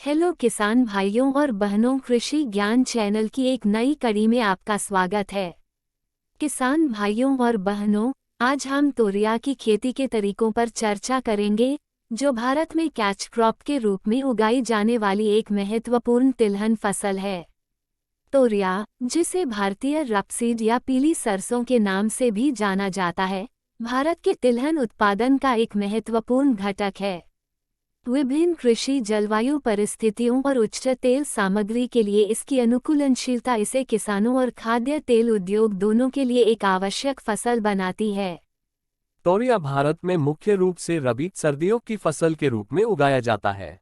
Hello किसान भाइयों और बहनों, कृषि ज्ञान चैनल की एक नई कड़ी में आपका स्वागत है। किसान भाइयों और बहनों, आज हम तोरिया की खेती के तरीकों पर चर्चा करेंगे, जो भारत में कैच क्रॉप के रूप में उगाई जाने वाली एक महत्वपूर्ण तिलहन फसल है। तोरिया, जिसे भारतीय रपसीड या पीली सरसों के नाम से भी जाना जाता है, भारत के तिलहन उत्पादन का एक महत्वपूर्ण घटक है। विभिन्न कृषि जलवायु परिस्थितियों और उच्च तेल सामग्री के लिए इसकी अनुकूलनशीलता इसे किसानों और खाद्य तेल उद्योग दोनों के लिए एक आवश्यक फसल बनाती है। तोरिया भारत में मुख्य रूप से रबी सर्दियों की फसल के रूप में उगाया जाता है।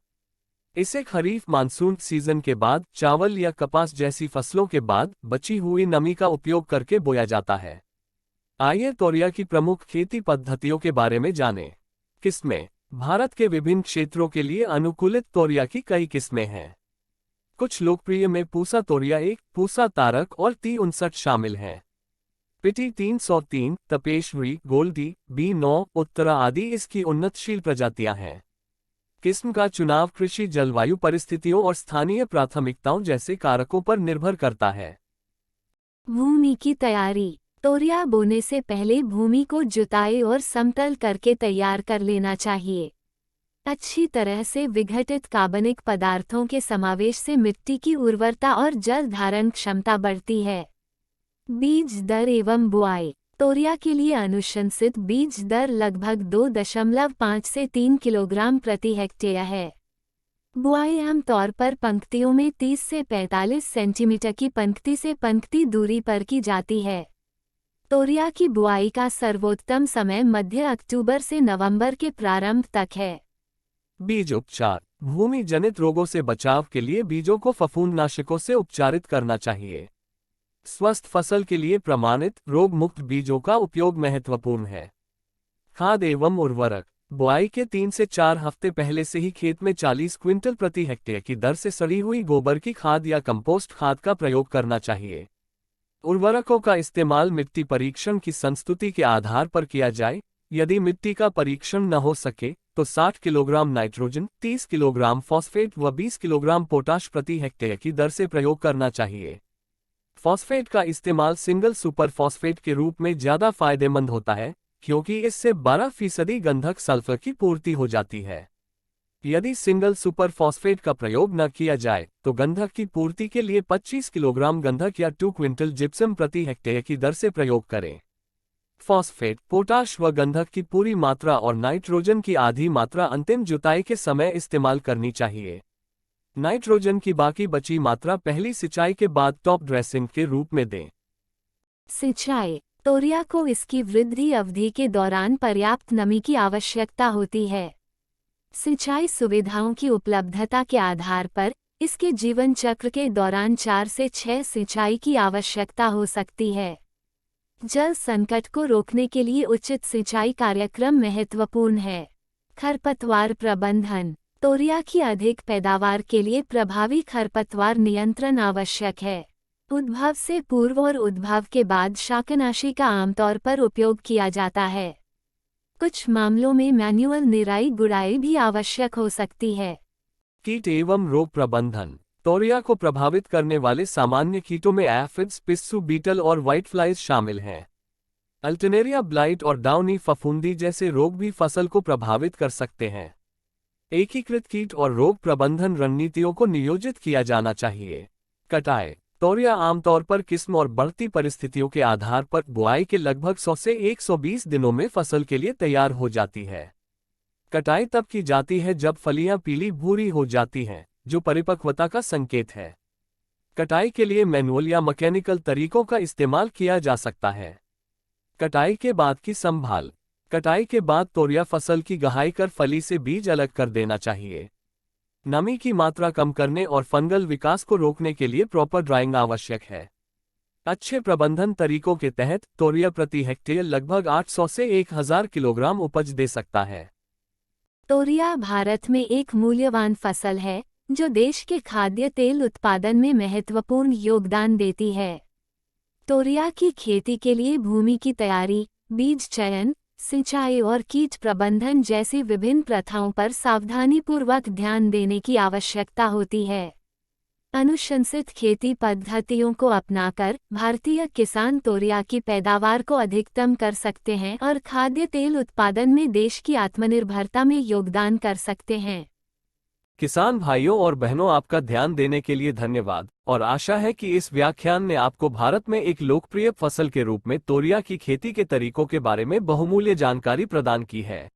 इसे खरीफ मानसून सीजन के बाद चावल या कपास जैसी फसलों के बाद बची हुई नमी का उपयोग करके बोया जाता है। आइए तोरिया की प्रमुख खेती पद्धतियों के बारे में जानें। किस्में। भारत के विभिन्न क्षेत्रों के लिए अनुकूलित तोरिया की कई किस्में हैं। कुछ लोकप्रिय में पूसा तोरिया 1, पूसा तारक और ती59 शामिल हैं। पिटी 303, तपेश्वरी, गोल्डी, B9, उत्तरा आदि इसकी उन्नतशील प्रजातियां हैं। किस्म का चुनाव कृषि जलवायु परिस्थितियों और स्थानीय प्राथमिकताओं जैसे कारकों पर निर्भर करता है। भूमि की तैयारी। तोरिया बोने से पहले भूमि को जुताई और समतल करके तैयार कर लेना चाहिए। अच्छी तरह से विघटित कार्बनिक पदार्थों के समावेश से मिट्टी की उर्वरता और जल धारण क्षमता बढ़ती है। बीज दर एवं बुआई। तोरिया के लिए अनुशंसित बीज दर लगभग 2.5 से 3 किलोग्राम प्रति हेक्टेयर है। बुआई आमतौर पर पंक्तियों में 30 से 45 सेंटीमीटर की पंक्ति से पंक्ति दूरी पर की जाती है। तोरिया की बुआई का सर्वोत्तम समय मध्य अक्टूबर से नवंबर के प्रारंभ तक है। बीज उपचार। भूमि जनित रोगों से बचाव के लिए बीजों को फफूंदनाशकों से उपचारित करना चाहिए। स्वस्थ फसल के लिए प्रमाणित रोग मुक्त बीजों का उपयोग महत्वपूर्ण है। खाद एवं उर्वरक। बुआई के 3 से 4 हफ्ते पहले से ही खेत में 40 क्विंटल प्रति हेक्टेयर की दर से सड़ी हुई गोबर की खाद या कंपोस्ट खाद का प्रयोग करना चाहिए। उर्वरकों का इस्तेमाल मिट्टी परीक्षण की संस्तुति के आधार पर किया जाए। यदि मिट्टी का परीक्षण न हो सके तो 60 किलोग्राम नाइट्रोजन, 30 किलोग्राम फॉस्फेट व 20 किलोग्राम पोटाश प्रति हेक्टेयर की दर से प्रयोग करना चाहिए। फॉस्फेट का इस्तेमाल सिंगल सुपर फॉस्फेट के रूप में ज्यादा फायदेमंद होता है, क्योंकि इससे 12% गंधक सल्फर की पूर्ति हो जाती है। यदि सिंगल सुपर फॉस्फेट का प्रयोग न किया जाए तो गंधक की पूर्ति के लिए 25 किलोग्राम गंधक या 2 क्विंटल जिप्सम प्रति हेक्टेयर की दर से प्रयोग करें। फॉस्फेट, पोटाश व गंधक की पूरी मात्रा और नाइट्रोजन की आधी मात्रा अंतिम जुताई के समय इस्तेमाल करनी चाहिए। नाइट्रोजन की बाकी बची मात्रा पहली सिंचाई के बाद टॉप ड्रेसिंग के रूप में दें। सिंचाई। तोरिया को इसकी वृद्धि अवधि के दौरान पर्याप्त नमी की आवश्यकता होती है। सिंचाई सुविधाओं की उपलब्धता के आधार पर इसके जीवन चक्र के दौरान 4 से 6 सिंचाई की आवश्यकता हो सकती है। जल संकट को रोकने के लिए उचित सिंचाई कार्यक्रम महत्वपूर्ण है। खरपतवार प्रबंधन। तोरिया की अधिक पैदावार के लिए प्रभावी खरपतवार नियंत्रण आवश्यक है। उद्भव से पूर्व और उद्भव के बाद शाकनाशी का आमतौर पर उपयोग किया जाता है। कुछ मामलों में मैन्युअल निराई गुड़ाई भी आवश्यक हो सकती है। कीट एवं रोग प्रबंधन। तोरिया को प्रभावित करने वाले सामान्य कीटों में एफिड्स, पिस्सू बीटल और व्हाइट फ्लाइज शामिल हैं। अल्टरनेरिया ब्लाइट और डाउनी फफूंदी जैसे रोग भी फसल को प्रभावित कर सकते हैं। एकीकृत कीट और रोग प्रबंधन रणनीतियों को नियोजित किया जाना चाहिए। कटाई। तोरिया आमतौर पर किस्म और बढ़ती परिस्थितियों के आधार पर बुआई के लगभग 100 से 120 दिनों में फसल के लिए तैयार हो जाती है। कटाई तब की जाती है जब फलियां पीली भूरी हो जाती हैं, जो परिपक्वता का संकेत है। कटाई के लिए मैनुअल या मैकेनिकल तरीकों का इस्तेमाल किया जा सकता है। कटाई के बाद की संभाल। कटाई के बाद तोरिया फसल की गहाई कर फली से बीज अलग कर देना चाहिए। नमी की मात्रा कम करने और फंगल विकास को रोकने के लिए प्रॉपर ड्राइंग आवश्यक है। अच्छे प्रबंधन तरीकों के तहत तोरिया प्रति हेक्टेयर लगभग 800 से 1000 किलोग्राम उपज दे सकता है। तोरिया भारत में एक मूल्यवान फसल है, जो देश के खाद्य तेल उत्पादन में महत्वपूर्ण योगदान देती है। तोरिया की खेती के लिए भूमि की तैयारी, बीज चयन, सिंचाई और कीट प्रबंधन जैसी विभिन्न प्रथाओं पर सावधानीपूर्वक ध्यान देने की आवश्यकता होती है। अनुशंसित खेती पद्धतियों को अपनाकर भारतीय किसान तोरिया की पैदावार को अधिकतम कर सकते हैं और खाद्य तेल उत्पादन में देश की आत्मनिर्भरता में योगदान कर सकते हैं। किसान भाइयों और बहनों, आपका ध्यान देने के लिए धन्यवाद और आशा है कि इस व्याख्यान ने आपको भारत में एक लोकप्रिय फसल के रूप में तोरिया की खेती के तरीकों के बारे में बहुमूल्य जानकारी प्रदान की है।